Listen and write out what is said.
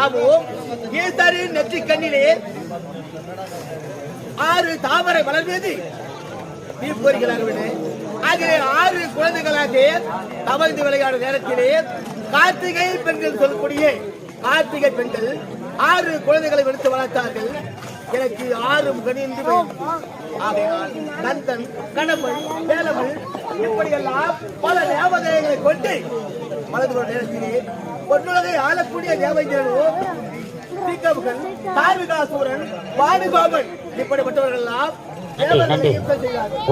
ஆகும் ஈசரின் நெற்றி கண்ணிலே 6 தாமரை மலர் மீது தீப்பொறிகளாக அதிலே 6 குழந்தைகளாக தவழ்ந்து விளையாடும் நேரத்திலே கார்த்திகை பெண்கள் சொல்லக்கூடிய கார்த்திகை பெண்கள் 6 குழந்தைகளை எடுத்து வளர்த்தார்கள். எனக்கு 6 கணிந்து ஆகையால் நந்தன் கணவன் வேலவன் இப்படியெல்லாம் பல தேவதைகளை கொண்டு வளர்ந்து நேரத்திலே பொன்னுலகை ஆளக்கூடிய தேவதைகளும் சீக்கமுகன் தார்விகாசூரன் வானுகோபன் இப்படிப்பட்டவர்கள் எல்லாம் தேவதைகளை யுத்தம் செய்தார்கள்.